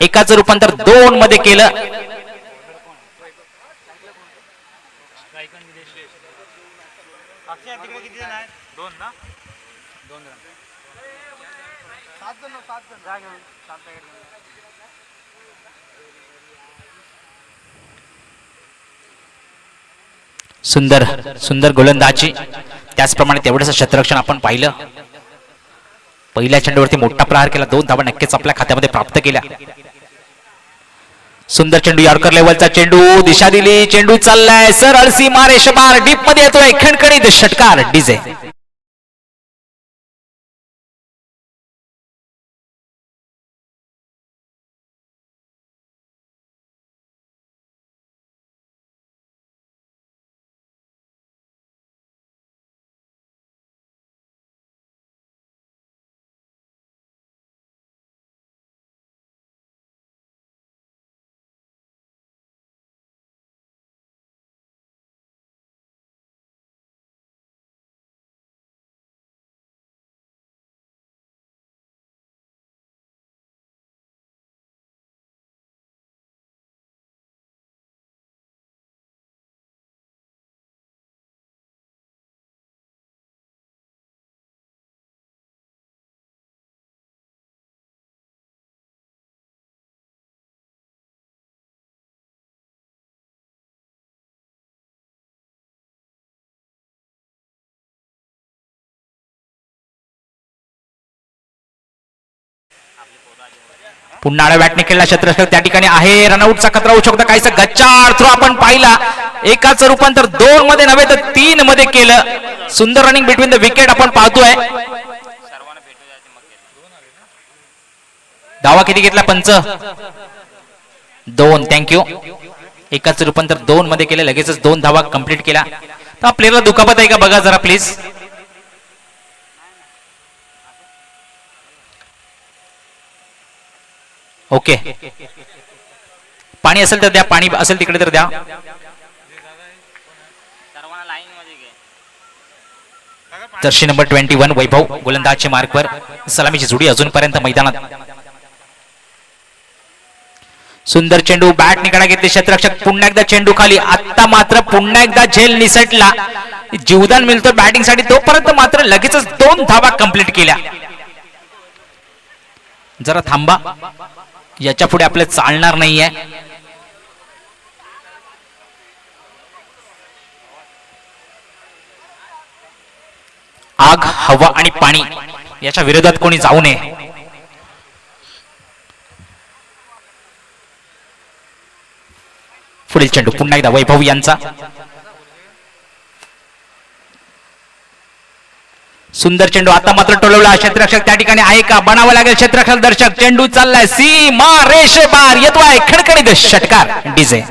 एकाचं रूपांतर 2 मध्ये केलं. सुंदर सुंदर गोलंदाजी. त्याचप्रमाणे तेवढंच क्षेत्ररक्षण आपण पाहिलं. पहिल्या चेंडूवरती मोठा प्रहार केला. 2 धावा नक्कीच आपल्या खात्यामध्ये प्राप्त केल्या. सुंदर चेंडू, यॉर्कर लेवलचा चेंडू, दिशा दिली, चेंडू चाललाय सरळ सीमा रेषेपार, डीप मध्ये येतोय, खणखणीत षटकार. डीजे पुन्हा आडव्या बॅटने खेळला क्षेत्ररक्षक. त्या ठिकाणी आहे, रनआउटचा खतरा होऊ शकतो. काहीसा गच्चाळ थ्रो आपण पाहिला. एकाचं रूपांतर 2 मध्ये नव्हे तर 3 मध्ये केलं. सुंदर रनिंग बिटवीन द विकेट आपण पाहतोय. धावा किती घेतला पंच? 2. थँक्यू. एकाचं रूपांतर 2 मध्ये केलं. लगेचच 2 धावा कंप्लीट केला. तर प्लेअरला दुखापत आहे का बघा जरा प्लीज. ओके, पाणी असेल तर द्या, पाणी असेल तिकडे तर द्या. जर्सी नंबर 21 वैभव गोलंदाजच्या मार्कवर. सलामीची जोडी अजूनपर्यंत मैदानात. सुंदर चेंडू, बॅट निकाला घेतली क्षेत्ररक्षक. पुन्हा एकदा चेंडू खाली. आता मात्र पुन्हा एकदा झेल निसटला. जीवदान मिळतो बॅटिंग साठी. तोपर्यंत मात्र लगेचच 2 धावा कंप्लीट केल्या. जरा थांबा, याच्या पुढे आपले चालणार नाहीये. आग, हवा आणि पाणी याच्या विरोधात कोणी जाऊ नये. पुढील चेंडू पुन्हा एकदा वैभव यांचा. सुंदर चेंडू, आता मात्र टोलवला क्षेत्ररक्षक. त्या ठिकाणी आहे का? बनावं लागेल क्षेत्ररक्षक. दर्शक, चेंडू चाललाय सीमा रेषेपार, येतोय खणखणीत षटकार. डीजे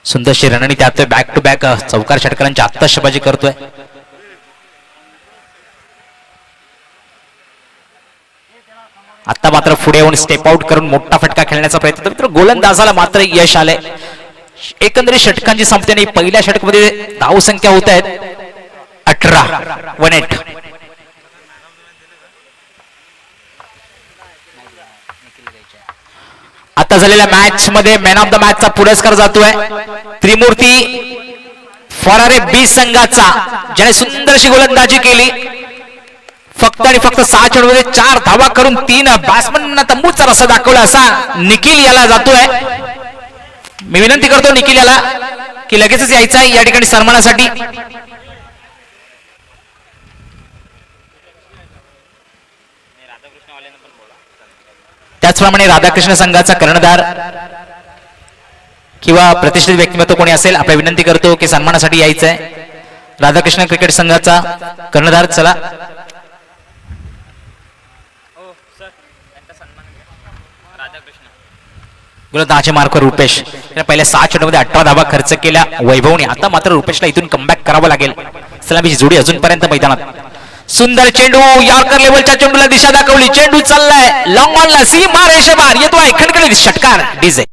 सुंदरशी रणनीती आता बॅक टू बॅक चौकार षटकारांची आत्ताशबाजी करतोय. आता मात्र पुढे येऊन स्टेप आउट करून मोठा फटका खेळण्याचा प्रयत्न. मित्र, गोलंदाजाला मात्र यश आलंय. एकंदरीत षटकांची संपत्ती. पहिल्या षटकामध्ये धावसंख्या होत आहेत 18. आता झालेल्या मॅच मध्ये मॅन ऑफ द मॅचचा पुरस्कार जातोय त्रिमूर्ती फरारे बी संघाचा, ज्याने सुंदरशी गोलंदाजी केली. फक्त आणि फक्त 6 चेंडूमध्ये 4 धावा करून 3 बॅट्समनना तंबूचा रस्ता दाखवला असा निखिल याला जातोय. मी विनंती करतो निखिल याला की लगेचच यायचं आहे या ठिकाणी सन्मानासाठी. त्याचप्रमाणे राधाकृष्ण संघाचा कर्णधार किंवा प्रतिष्ठित व्यक्तिमत्व कोणी असेल, आपल्या विनंती करतो की सन्मानासाठी यायचं आहे. राधाकृष्ण क्रिकेट संघाचा कर्णधार, चला. गोलंदाजी मार्कवर रुपेश. पहिल्या 6 चेंडूमध्ये 18 धावा खर्च केल्या वैभवने. आता मात्र रुपेशला इथून कमबॅक करावं लागेल. सलामीची जोडी अजूनपर्यंत मैदानात. सुंदर चेंडू, यॉर्कर लेवलच्या चेंडूला दिशा दाखवली, चेंडू चाललाय लॉंग ऑनला, सीमा रेषेबार येतोय खणखणीत षटकार. डीजे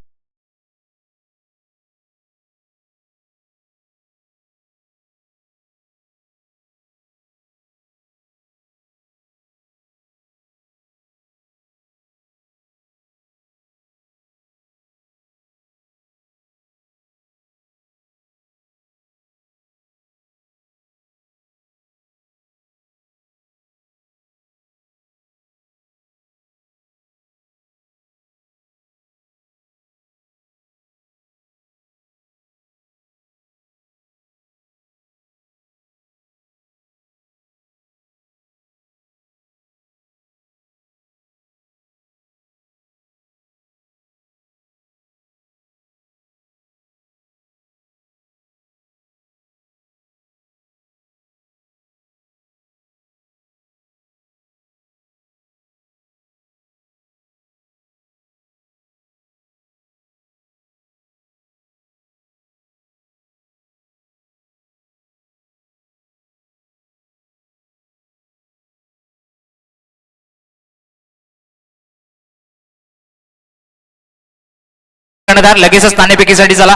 लगेचच नाणेफेकीसाठी चला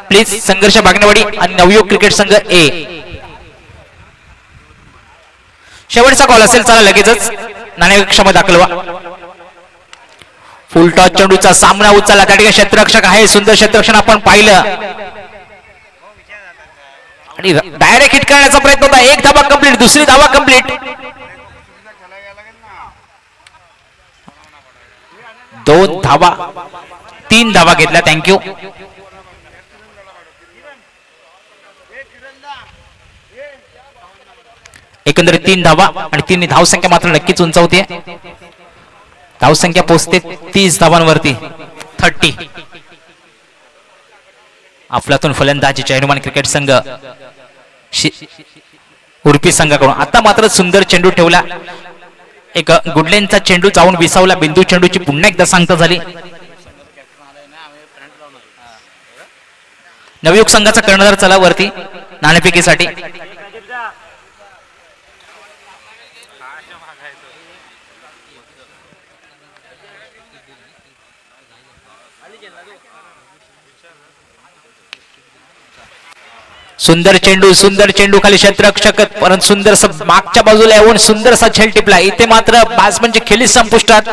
प्लीज. संघर्ष भागणेवाडी आणि नवयुग क्रिकेट संघ ए. शेवटचा कॉल असेल, चला लगेचच नाणेफेक दाखलवा. फुल टॉस चेंडूचा सामना उचलला, त्या ठिकाणी क्षेत्ररक्षक आहे, सुंदर क्षेत्ररक्षण आपण पाहिलं आणि डायरेक्ट हिट करण्याचा प्रयत्न होता. एक धावा कंप्लीट, दुसरी धावा कंप्लीट, 2 धावा, 3 धावा घेतल्या. थँक्यू. एकंदरीत 3 धावा आणि 3 धावसंख्या मात्र नक्कीच उंचावते. धावसंख्या पोहोचते 30 धावांवरती, 30. अफलातून फलंदाजी चैनुमान क्रिकेट संघ उर्फी संघाकडून. आता मात्र सुंदर चेंडू ठेवला, एक गुडलेनचा चेंडू जाऊन विसावला. बिंदू चेंडूची पुन्हा एकदा सांगता झाली. नवयुग संघाचा कर्णधार चला वरती नाणेफेकीसाठी. सुंदर चेंडू खाली क्षेत्ररक्षक, परंतु सुंदर मागच्या बाजूला येऊन सुंदरसा झेल टिपला. इथे मात्र बॅट्समनची खेळी संपुष्टात.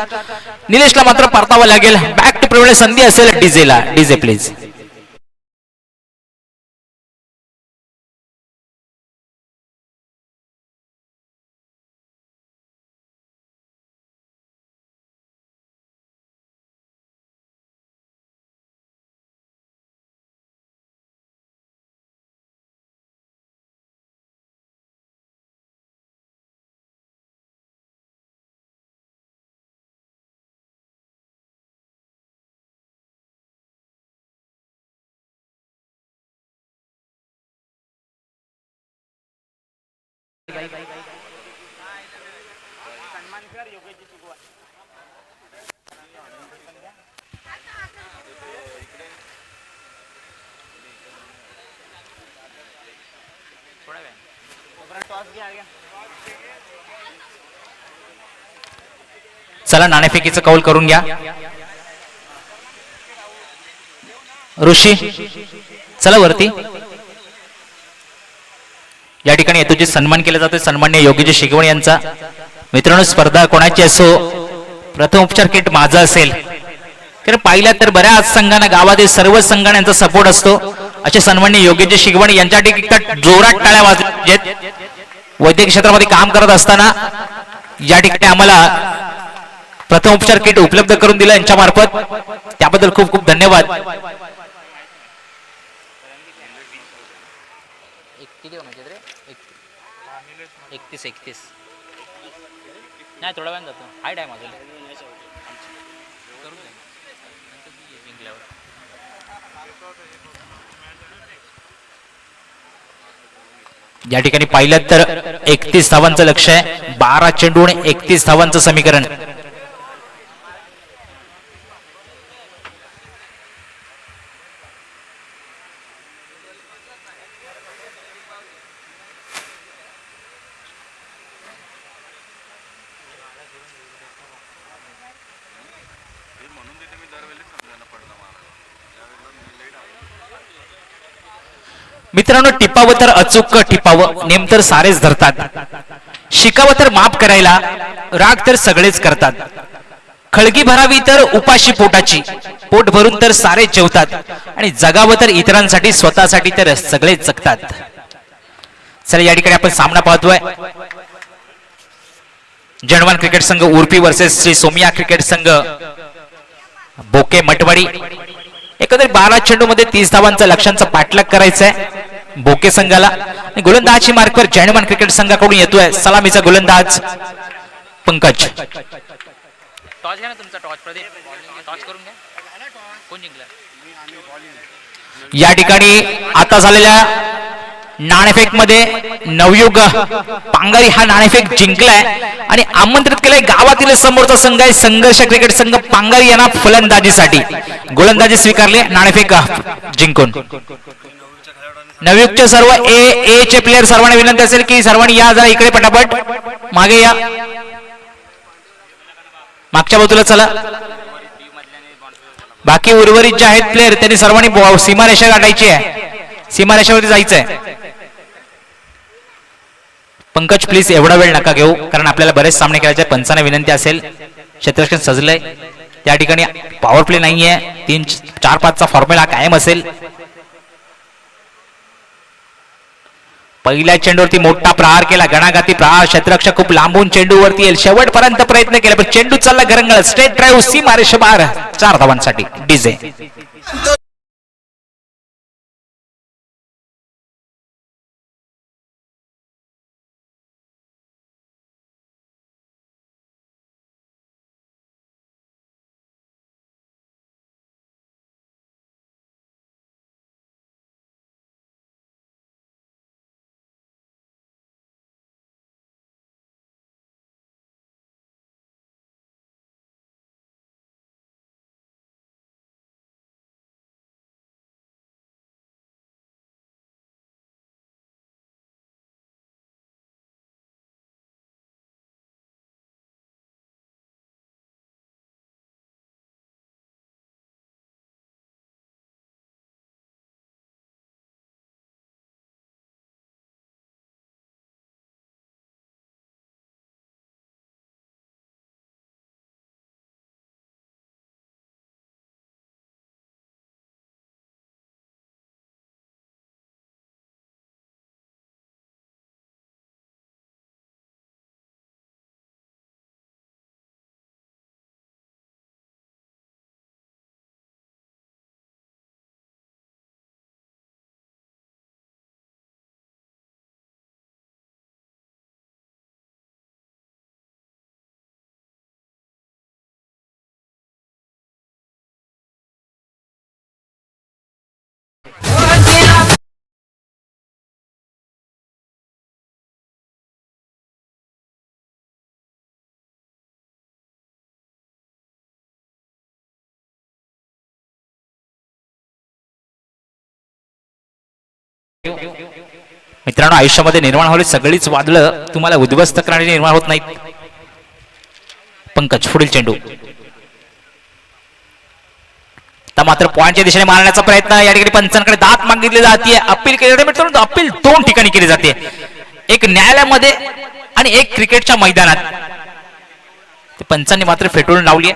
निलेशला मात्र परतावं लागेल. बॅक टू प्रिव्हिलेज संधी असेल डीजेला. DJ please. चला नाणेफेकीचं कौल करून घ्या. ऋषी चला वरती. या ठिकाणी हेतूची सन्मान केला जातोय, सन्मान्य योगीजी शिगवण यांचा. मित्रांनो, स्पर्धा कोणाची असो, प्रथम उपचार किट माझा असेल, कारण पाहिलं तर बऱ्याच संघांना, गावातील सर्व संघांना यांचा सपोर्ट असतो. असे सन्मान्य योगीजी शिगवण यांच्या ठिकाणी जोरात टाळ्या वाजवत. वैद्यकीय क्षेत्रामध्ये काम करत असताना या ठिकाणी आम्हाला प्रथम उपचार किट उपलब्ध करून दिलं यांच्या मार्फत, त्याबद्दल खूप खूप धन्यवाद. नाही थोडा वेळ जातो, हाय टाइम अजून. या ठिकाणी पाहिलं तर 31 धावांचं लक्ष आहे. 12 चेंडू आणि 31 धावांचं समीकरण. मित्रांनो, टिपावं तर अचूक टिपावं, नेम तर सारेच धरतात. शिकावं तर माफ करायला, राग तर सगळेच करतात. खळगी भरावी तर उपाशी पोटाची, पोट भरून तर सारे जेवतात. आणि जगावं तर इतरांसाठी, स्वतःसाठी तर सगळेच जगतात. चला, या ठिकाणी आपण सामना पाहतोय. जनवान क्रिकेट संघ उर्पी वर्सेस श्री सोमिया क्रिकेट संघ बोके मटवाडी. एकंदरीत 12 चेंडू मध्ये 30 धावांचा लक्ष्यांचा पाठलाग करायचा आहे बोके संघाला. गोलंदाजी मार्कवर जनवान क्रिकेट संघाकडून येतोय सलामीचा गोलंदाज पंकज. टॉस घ्या ना तुमचा, टॉस प्रदीप, टॉस करून घ्या. कोण जिंकला या ठिकाणी? आता झालेल्या नाणेफेक मध्ये नवयुग पांगारी हा नाणेफेक जिंकलाय आणि आमंत्रित केलंय गावातील समोरचा संघ आहे संघर्ष क्रिकेट संघ पांगारी यांना फलंदाजीसाठी. गोलंदाजी स्वीकारली नाणेफेक जिंकून. नवयुगचे सर्व ए चे प्लेयर सर्वांना विनंती असेल की सर्वांनी या जरा इकडे, पटापट मागे या, मागच्या बाजूला चला. बाकी उर्वरित जे आहेत प्लेयर त्यांनी सर्वांनी सीमारेषा गाठायची आहे, सीमारेषावरती जायचंय. पंकज प्लीज एवढा वेळ नका घेऊ, कारण आपल्याला बरेच सामने खेळायचे. पंचांना विनंती असेल, क्षेत्ररक्षण सजलंय त्या ठिकाणी, पॉवर प्ले नाहीये, 3-4-5 फॉर्म्युला कायम असेल. पहिल्या चेंडूवरती मोठा प्रहार केला, गणाघाती प्रहार, क्षेत्ररक्षक खूप लांबून चेंडूवरती येईल, शेवटपर्यंत प्रयत्न केला पण चेंडू चालला घरंगळ. स्ट्रेट ड्राईव्ह सीमारेषा बाहेर, 4 धावांसाठी डीजे. मित्रांनो, आयुष्यामध्ये निर्माण होणारी सगळीच वादळं तुम्हाला उद्ध्वस्त करणारी निर्माण होत नाहीत. पंकज पुढील चेंडू मात्र पॉइंटच्या दिशेने मारण्याचा प्रयत्न. या ठिकाणी पंचांकडे दात मागितली जाते, अपील केली जाते. मित्रांनो, अपील 2 ठिकाणी केली जाते, एक न्यायालयामध्ये आणि एक क्रिकेटच्या मैदानात. पंचांनी मात्र फेटाळून लावली.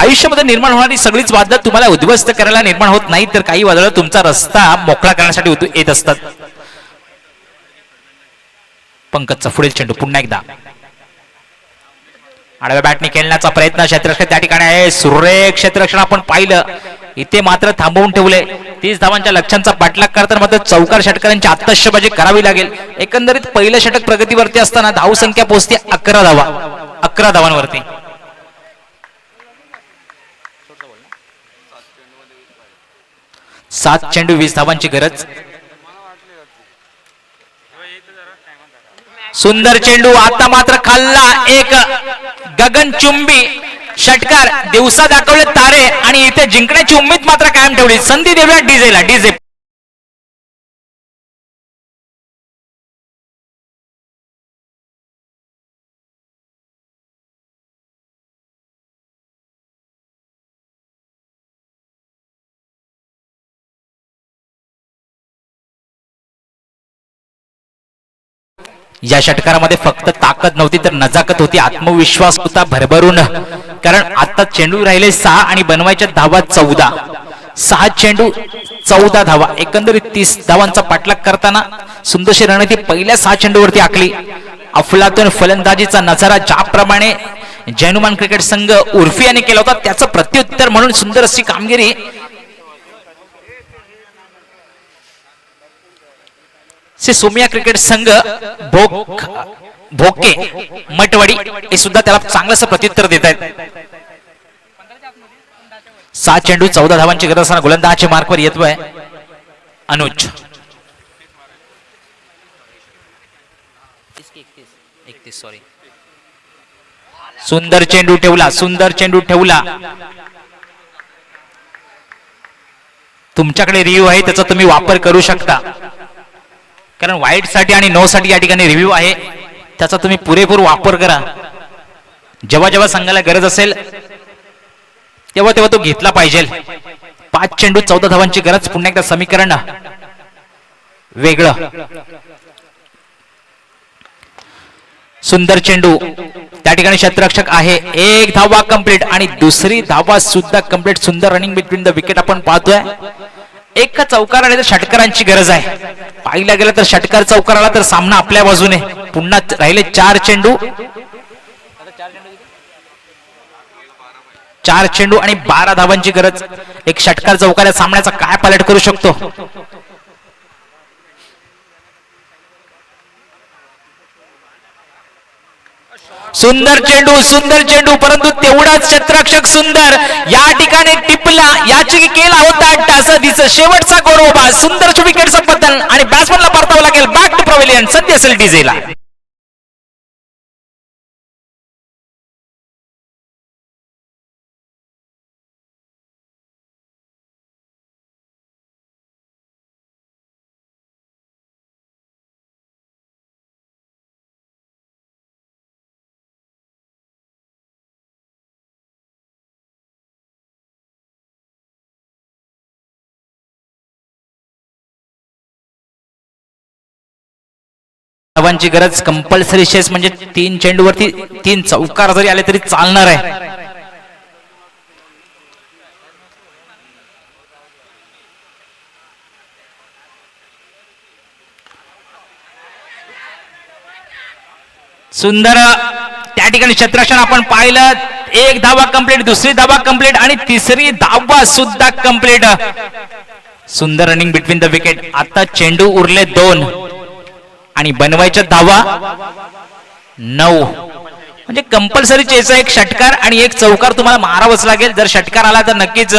आयुष्यामध्ये निर्माण होणारी सगळीच वादळं तुम्हाला उद्ध्वस्त करायला निर्माण होत नाही, तर काही वादळं तुमचा रस्ता मोकळा करण्यासाठी येत असतात. पंकजचा पुढील चेंडू पुन्हा एकदा आडव्या बॅटने खेळण्याचा प्रयत्न. क्षेत्ररक्षण त्या ठिकाणी आहे, सुरेख क्षेत्ररक्षण आपण पाहिलं. इथे मात्र थांबवून ठेवले. 30 धावांच्या लक्ष्यांचा पाठलाग करताना मात्र चौकार षटकारांची आत्ताशबाजी करावी लागेल. एकंदरीत पहिलं षटक प्रगतीवरती असताना धावसंख्या पोहोचते 11 धावा, 11 धावांवरती. 7 चेंडू 20 धावांची गरज. सुंदर चेंडू, आता मात्र खाल्ला एक गगनचुंबी षटकार. दिवसा दाखवले तारे आणि इथे जिंकण्याची उमेद मात्र कायम ठेवली. संधी देऊया डीजेला. डीजे या षटकारामध्ये फक्त ताकद नव्हती तर नजाकत होती, आत्मविश्वास होता भरभरून. कारण आता चेंडू राहिले 6 आणि बनवायच्या धावा 14. 6 चेंडू 14 धावा, एकंदरीत 30 धावांचा पाठलाग करताना सुंदरशी रणनीती पहिल्या 6 चेंडूवरती आखली. अफलातून फलंदाजीचा नजारा ज्याप्रमाणे जैनुमान क्रिकेट संघ उर्फी याने केला होता त्याचं प्रत्युत्तर म्हणून सुंदर अशी कामगिरी सोमिया क्रिकेट संघ भोके मटवाडी हे सुद्धा त्याला चांगलंसं प्रत्युत्तर देत आहेत. 7 चेंडू 14 धावांची गरज असताना गोलंदाजाच्या मार्कवर येतोय अनुज. 31 सॉरी. सुंदर चेंडू ठेवला, सुंदर चेंडू ठेवला. तुमच्याकडे रिव्ह्यू आहे त्याचा तुम्ही वापर करू शकता, कारण वाईट साठी आणि नो साठी या ठिकाणी रिव्ह्यू आहे, त्याचा तुम्ही पुरेपूर वापर करा. जेव्हा जेव्हा संघाला गरज असेल तेव्हा तेव्हा तो घेतला पाहिजे. 5 चेंडू 14 धावांची गरज. पुन्हा एकदा समीकरण वेगळं. सुंदर चेंडू त्या ठिकाणी क्षेत्ररक्षक आहे. 1 धावा कंप्लीट आणि दुसरी धावा सुद्धा कंप्लीट. सुंदर रनिंग बिटवीन द विकेट आपण पाहतोय. एक चौकार आले तर षटकारांची गरज आहे. पाहिला गेलं तर षटकार चौकार आला तर सामना आपल्या बाजूने. पुन्हा राहिले 4 चेंडू. 4 चेंडू आणि 12 धावांची गरज. एक षटकार चौकार सामन्याचा काय पालट करू शकतो. सुंदर चेंडू, सुंदर चेंडू, परंतु तेवढाच क्षेत्ररक्षक सुंदर या ठिकाणी टिपला. याची केला होता टासदीचा शेवटचा गोरोबा. सुंदर विकेटचं पतन आणि बॅट्समनला परतावं लागेल बॅक टू पवेलियन. सध्या असेल डीजेला. धावांची गरज. कंपल्सरी शेस म्हणजे 3 चेंडूवरती 3 चौकार जरी आले तरी चालणार आहे. सुंदर त्या ठिकाणी क्षेत्ररक्षण आपण पाहिलं. 1 धावा कंप्लीट, दुसरी धावा कंप्लीट आणि तिसरी धावा सुद्धा कंप्लीट. सुंदर रनिंग बिटवीन द विकेट. आता चेंडू उरले 2 आणि बनवायच्या धावा 9. म्हणजे कंपल्सरी चेचा एक षटकार आणि एक चौकार तुम्हाला मारावंच लागेल. जर षटकार आला तर नक्कीच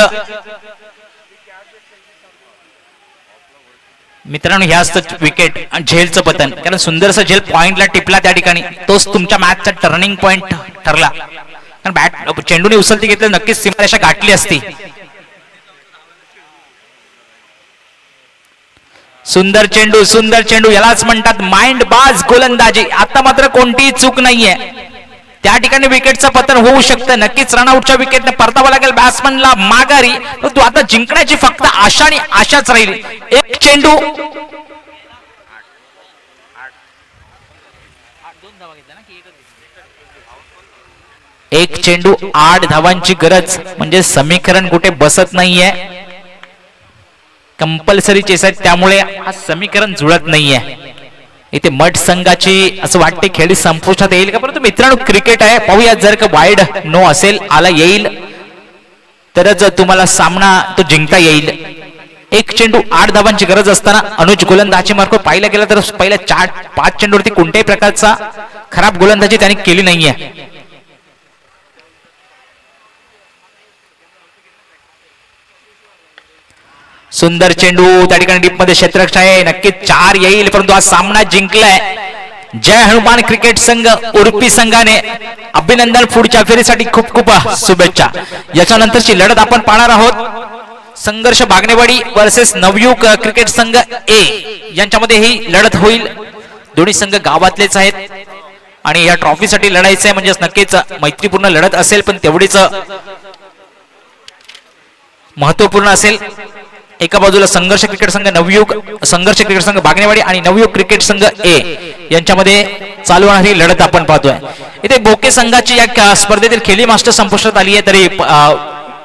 मित्रांनो ह्या असतं विकेट आणि झेलचं पतन. कारण सुंदरसं झेल पॉइंटला टिपला त्या ठिकाणी, तोच तुमच्या मॅचचा टर्निंग पॉइंट ठरला. कारण बॅट चेंडूने उचलती घेतलं नक्कीच सीमारेषा गाठली असती. सुंदर चेंडू, सुंदर चेंडू, यालाच म्हणतात माइंड बाज गोलंदाजी. आता मात्र कोणतीही चूक नाहीये. त्या ठिकाणी विकेटचं पतन होऊ शकतं. नक्कीच रनआउटच्या विकेटने परतावं लागेल बॅट्समनला माघारी. परंतु आता जिंकण्याची फक्त आशा आणि आशाच राहिली. 1 चेंडू. एक चेंडू 8 धावांची गरज. म्हणजे समीकरण कुठे बसत नाहीये. कंपल्सरी चेस आहेत त्यामुळे हा समीकरण जुळत नाहीये. इथे मठ संघाची असं वाटते खेळी संपुष्टात येईल का. परंतु मित्रांनो क्रिकेट आहे, पाहूया. जर का वाईड नो असेल, आला येईल तरच तुम्हाला सामना तो जिंकता येईल. 1 चेंडू 8 धावांची गरज असताना अनुज गोलंदाजी मार्फत पाहिला गेला तर पहिल्या 4-5 चेंडूवरती कोणत्याही प्रकारचा खराब गोलंदाजी त्याने केली नाहीये. सुंदर चेंडू त्या ठिकाणी डीप मध्ये क्षेत्ररक्षक आहे. नक्कीच 4 येईल, परंतु हा सामना जिंकलाय जय हनुमान क्रिकेट संघ उर्फी संघाने. अभिनंदन. पुढच्या फेरीसाठी खूप खूप शुभेच्छा. याच्यानंतरची लढत आपण पाहणार आहोत. संघर्ष बागणेवाडी वर्सेस नवयुग क्रिकेट संघ ए यांच्यामध्ये ही लढत होईल. दोन्ही संघ गावातलेच आहेत आणि या ट्रॉफीसाठी लढायचं आहे. म्हणजे नक्कीच मैत्रीपूर्ण लढत असेल, पण तेवढीच महत्वपूर्ण असेल. एका बाजूला संघर्ष क्रिकेट संघ नवयुग, संघर्ष क्रिकेट संघ बागणेवाडी आणि नवयुग क्रिकेट संघ ए यांच्यामध्ये चालू होणारी लढत आपण पाहतोय. इथे बोके संघाची या स्पर्धेतील खेळी मास्टर संपुष्टात आली आहे, तरी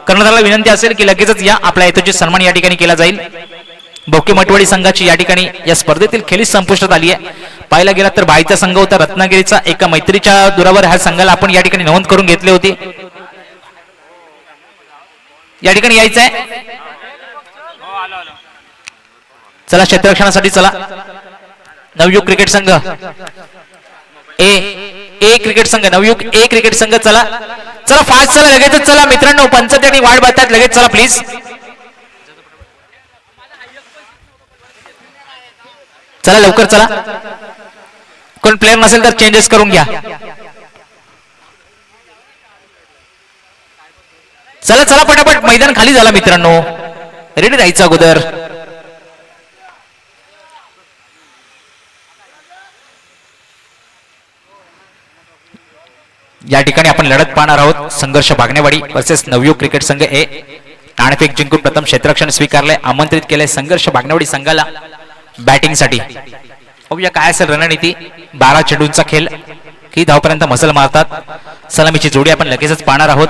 कर्णधाराला विनंती असेल की लगेचच या आपल्या इथूची सन्मान या ठिकाणी केला जाईल. बोके मटवाडी संघाची या ठिकाणी या स्पर्धेतील खेळी संपुष्टात आली आहे. पाहायला गेला तर बाईचा संघ होता रत्नागिरीचा, एका मैत्रीच्या दुरावर ह्या संघाला आपण या ठिकाणी नोंद करून घेतली होती. या ठिकाणी यायचं आहे, चला क्षेत्ररक्षणासाठी चला. नवयुग क्रिकेट संघ ए क्रिकेट संघ, नवयुग ए क्रिकेट संघ, चला चला फास्ट चला, लगेचच चला मित्रांनो, पंच त्यांनी वाट बघतात, लगेच चला प्लीज. चला लवकर चला, कोण प्लेअर नसेल तर चेंजेस करून घ्या. चला चला पटापट, मैदान खाली झाला मित्रांनो, रेडी राहायचं अगोदर. या ठिकाणी आपण लढत पाहणार आहोत, संघर्ष भागणेवाडी वर्सेस नवयुग क्रिकेट संघ ए. नाणेफेक जिंकून प्रथम क्षेत्ररक्षण स्वीकारले, आमंत्रित केले संघर्ष भागणेवाडी संघाला बॅटिंग साठी. बघूया काय असेल रणनीती. 12 चेंडूंचा खेळ, की धावपर्यंत मसल मारतात. सलामीची जोडी आपण लगेचच पाहणार आहोत.